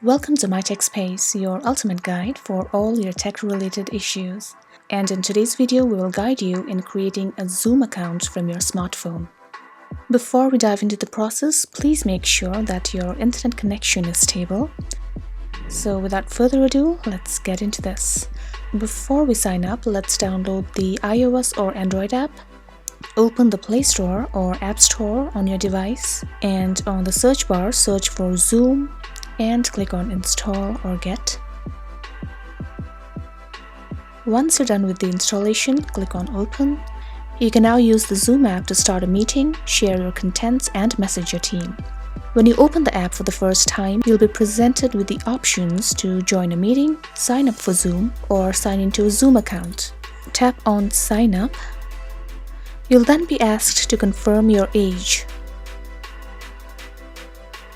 Welcome to My Tech Space, your ultimate guide for all your tech-related issues. And in today's video, we will guide you in creating a Zoom account from your smartphone. Before we dive into the process, please make sure that your internet connection is stable. So without further ado, let's get into this. Before we sign up, let's download the iOS or Android app. Open the Play Store or App Store on your device, and on the search bar, search for Zoom and click on Install or Get. Once you're done with the installation, click on Open. You can now use the Zoom app to start a meeting, share your contents, and message your team. When you open the app for the first time, you'll be presented with the options to join a meeting, sign up for Zoom, or sign into a Zoom account. Tap on Sign Up. You'll then be asked to confirm your age.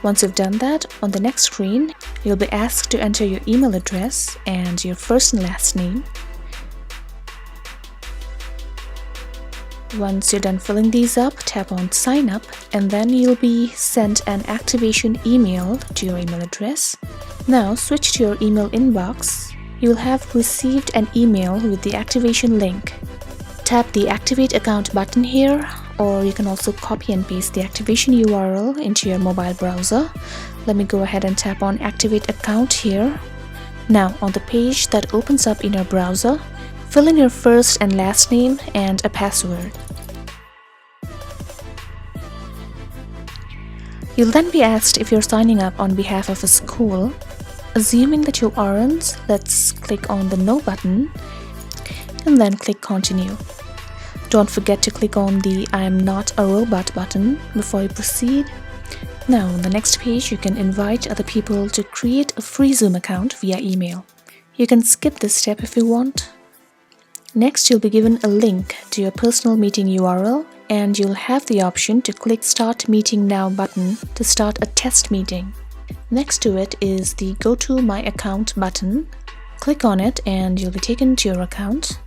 Once you've done that, on the next screen, you'll be asked to enter your email address and your first and last name. Once you're done filling these up, tap on Sign Up, and then you'll be sent an activation email to your email address. Now switch to your email inbox. You'll have received an email with the activation link. Tap the Activate Account button here, or you can also copy and paste the activation URL into your mobile browser. Let me go ahead and tap on Activate Account here. Now, on the page that opens up in your browser, fill in your first and last name and a password. You'll then be asked if you're signing up on behalf of a school. Assuming that you aren't, let's click on the No button and then click Continue. Don't forget to click on the I am not a robot button before you proceed. Now, on the next page, you can invite other people to create a free Zoom account via email. You can skip this step if you want. Next, you'll be given a link to your personal meeting URL, and you'll have the option to click Start Meeting Now button to start a test meeting. Next to it is the Go to My Account button. Click on it and you'll be taken to your account.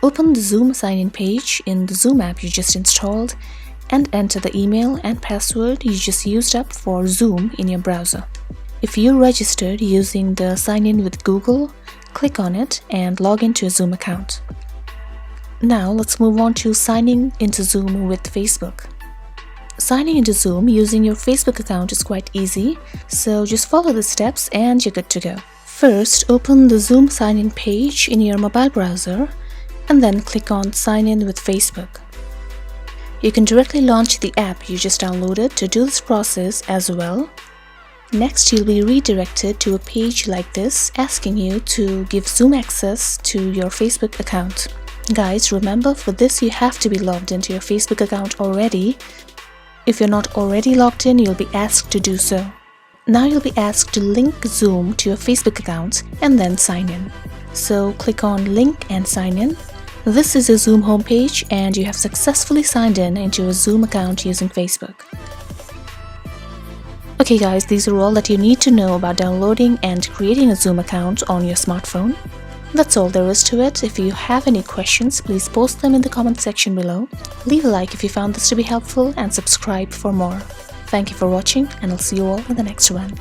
Open the Zoom sign-in page in the Zoom app you just installed and enter the email and password you just used up for Zoom in your browser. If you registered using the sign-in with Google, click on it and log into a Zoom account. Now let's move on to signing into Zoom with Facebook. Signing into Zoom using your Facebook account is quite easy, so just follow the steps and you're good to go. First, open the Zoom sign-in page in your mobile browser and then click on Sign in with Facebook. You can directly launch the app you just downloaded to do this process as well. Next, you'll be redirected to a page like this asking you to give Zoom access to your Facebook account. Guys, remember, for this you have to be logged into your Facebook account already. If you're not already logged in, you'll be asked to do so. Now you'll be asked to link Zoom to your Facebook account and then sign in. So click on Link and Sign in. This is a Zoom homepage and you have successfully signed in into a Zoom account using Facebook. Okay guys, these are all that you need to know about downloading and creating a Zoom account on your smartphone. That's all there is to it. If you have any questions, please post them in the comment section below. Leave a like if you found this to be helpful and subscribe for more. Thank you for watching, and I'll see you all in the next one.